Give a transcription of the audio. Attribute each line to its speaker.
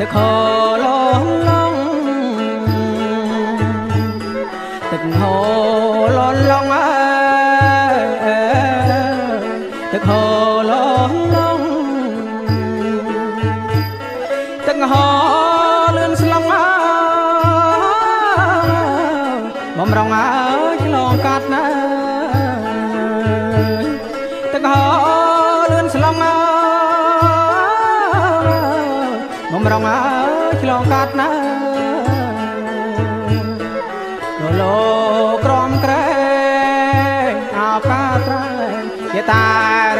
Speaker 1: ទឹកហូរលងឡងទឹកហូរលងឡងទឹកហូរលងឡងទឹកហូរលឿនស្លងបំរុងអើយឆ្លងកាត់ណាទឹកហូរលឿនស្លងបំរុងអើយឆ្លងកាត់ណាលោក្រំក្រែងអោកាត្រែងជាតា